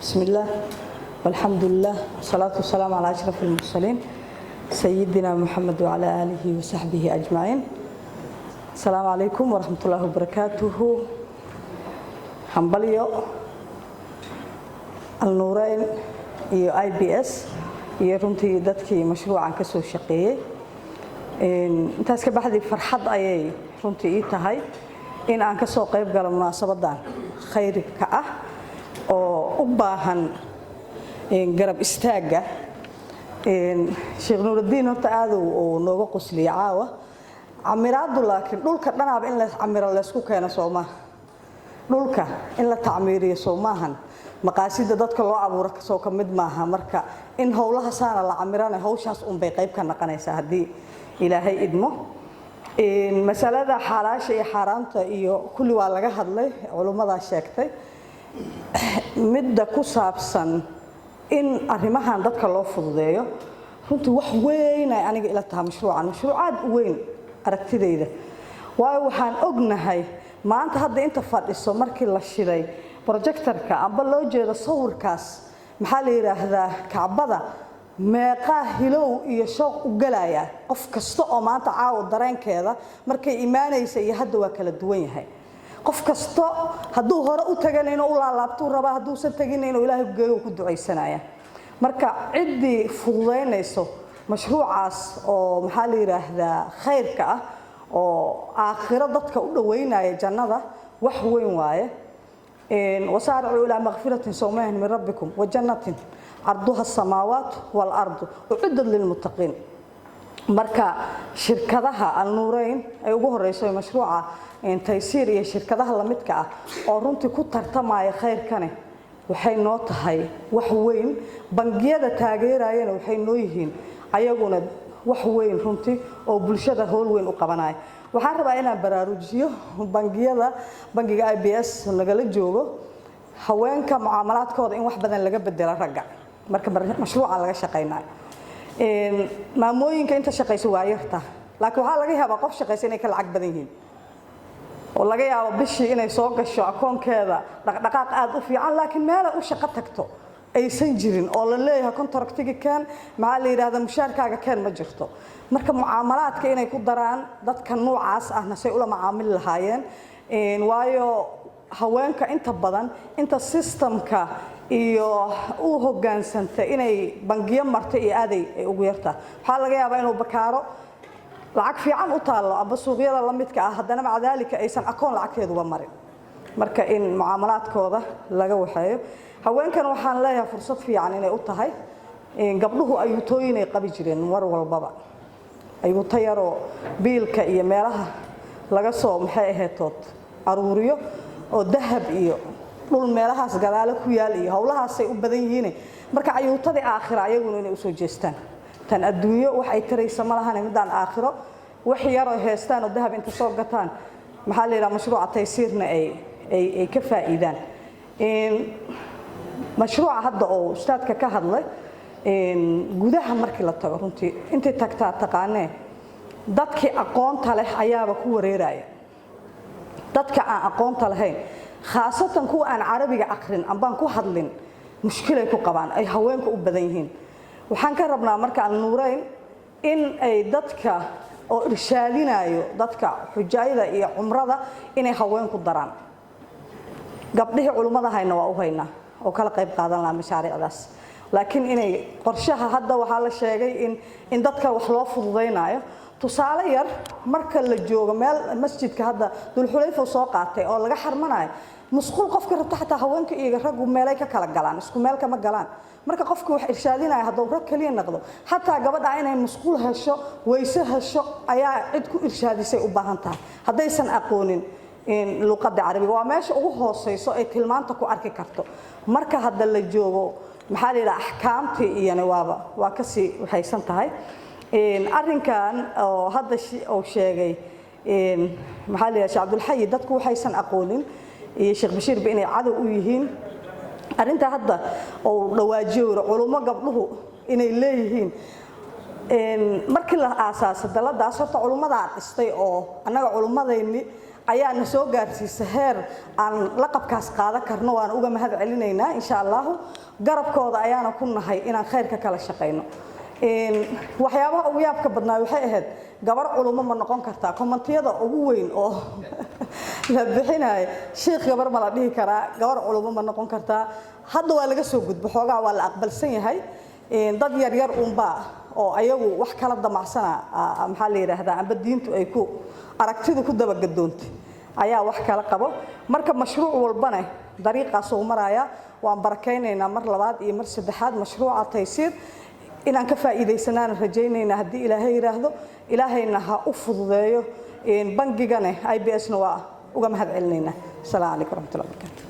بسم الله والحمد لله والصلاة والسلام على أشرف المرسلين سيدنا محمد وعلى آله وصحبه أجمعين. السلام عليكم ورحمة الله وبركاته. حنبليو النورين iyo IBS iyo runtii dadkii mashruucan ka soo shaqeeyay intaas ka baxday farxad ayay runtii tahay in aan ka soo qayb galo munaasabadan khayrka ah oo u baahan garab istaaga Sheekh Nuruddin horta aad uu nooga qosliyay caawa amiraadu laakiin dhulka dhanaaba in la amiro la isku keeno Soomaa dhulka in la taamiriyo Soomaahan maqaasida dadka loo abuuro soo ka mid maaha marka in howlaha saana la amirana hawshaas bay qayb ka noqonaysaa hadii Ilaahay idmo masalada xalaasha iyo xaraamta iyo kulli waa laga hadlay culimada sheegtay midda ku saabsan in arrimahan dadka loo fududeeyo runtii wax weyn ay aniga ila tahay mashruucaad weyn aragtidayda waayo waxaan ognahay maanta hadda inta fadhiso markii la shiday projectorka amba loo jeedo sawirkaas maxaa la yiraahdaa Kaabada meeqa hilow iyo shooq u galaya qof kasta oo maanta caaw dareenkeeda markay iimaanaysa iyo hadda waa kala duwan yahay qof kasta haduu hore u tagan inuu u laalaabto raba haduu san tagin inuu Ilaahay geeyo ku duceysanaya marka cidii fududeynayso mashruucaas oo maxaa la yiraahdaa khayrka ah oo aakhiro dadka u dhaweynaya jannada wax weyn waaye وسارعوا إلى مغفرة سوماه من ربكم وجنة عرضها السماوات والأرض وعدت للمتقين marka shirkadaha alnuurayn ay ugu horeeyay mashruuca taysiir iyo shirkadaha la midka ah oo runtii ku tartamaya khayrkane waxay noo tahay wax weyn bangiyada taageerayana waxay noo yihiin ayaguna wax weyn runtii oo bulshada hool weyn u qabanay waxaan rabaa inaan baraarujiyo bangiga IBS nagala joogo haweenka mucaamalaadkooda in wax badan laga bedelo ragga marka mashruuca laga shaqeynayo maamooyinka inta shaqeyso waa yarta laakiin waxa laga yaabaa qof shaqeysan inay ka lacag badan yihiin oo laga yaabo bishii inay soo gasho akoonkeeda dhaqdhaqaaq aad u fiican laakiin meel u shaqo tagto aysan jirin oo la leeyahay contractiga kan maxaa la yiraahdaa mushaarkaaga kan ma jirto marka mucaamalaadka inay ku daraan dadka noocaas ah nasay ula macaamil lahaayeen waayo haweenka inta badan inta systemka iyo u hogaansanta inay bangiyo martay iyo aaday ay ugu yartaa waxa laga yaabaa inuu bakaaro lacag fiican u taalo aba suuqyada la midka ah hadana macdaalika aysan akoon lacagteeduba marin marka in mucaamalaadkooda laga waxeeyo haweenkan waxaan leeyahay fursad fiican inay u tahay gabdhuhu ayuutooyin ay qabi jireen war walbaba ayuuta yaro biilka iyo meelaha laga soo maxay aheetood aruuriyo oo dahab iyo dhul meelahaas gadaal ku yaal iyo hawlahaas ay u badan yihiin marka ayuutada aakhira ayaguna inay u soo jeestaan tan adduunyo wax ay taraysa malahan midaan aakhiro wax yar oo heestaan oo dahab inta soo gataan maxaa la yiraahdaa mashruuca taysiirna ay ka faa'iidaan mashruuca hadda oo ustaadka ka hadlay gudaha markii la tago runtii inta tagtaa taqaanee dadkii aqoonta leh ayaaba ku wareeraya dadka aan aqoonta lahayn khaasatan kuwa aan carabiga aqrin ambaan ku hadlin mushkil ay ku qabaan ay haweenku u badan yihiin waxaan ka rabnaa marka alnuurayn in ay dadka oo irshaadinayo dadka xujaayada iyo umrada inay haweenku daraan gabdhaha culimada hayna waa u haynaa oo kala qayb qaadan la mashaariicdaas laakiin inay qorshaha hadda waxa la sheegay in dadka wax loo fududeynayo tusaale yar marka la joogo meel masjidka hadda dulxulayfa soo qaatay oo laga xarmanayo musqul qofka rabta xataa haweenka iyo raggu meelay ka kala galaan isku meel kama galaan marka qofku wax irshaadinaya haduu rag kaliya noqdo xataa gabadha inay musqul hesho weyse hesho ayaa cid ku irshaadisay u baahan tahay hadaysan aqoonin in luqadda carabiga waa meesha ugu hooseyso ay tilmaanta ku arki karto marka hadda la joogo maxaa la yiraahdaa ahkaamtii iyana waa ka sii waxaysan tahay arrinkan oo hadda oo sheegay maxaa la yiraahdaa Sheekh Abdul Hayy dadku waxaysan aqoonin iyo Sheekh Bashiir ba inay cadow u yihiin arrinta hadda oo dhawaajiyo culimo gabdhuhu inay leeyihiin markii la aasaasay daladaas horta culimada dhistay oo anaga culimadayni ayaana soo gaarsiisay heer aan laqabkaas qaadan karno waan uga mahad celinaynaa insha Allah garabkooda ayaana ku nahay inaan khayrka kala shaqeyno waxyaabaha ugu yaabka badnaa waxay ahayd gabar culumo ma noqon kartaa kommentiyada ugu weyn oo la bixinay sheekh gabar ma la dhihi karaa gabar culumo ma noqon kartaa hadda waa laga soo gudbo xoogaa waa la aqbalsan yahay dad yar yar uunba oo ayagu wax kala damacsana maxaa la yiraahdaa amba diintu ay ku aragtidu ku daba gadoontay ayaa wax kala qabo marka mashruuc walbana dariiqaas uu maraya waan barakeynaynaa mar labaad iyo mar saddexaad mashruuca taysiir inaan ka faa'iideysanaan rajaynayna hadii Ilaahay yiraahdo Ilaahayna ha u fududeeyo bangigana IBS na waa uga mahad celinayna. Assalaamu alaykum warahmatullahi wabarakatuh.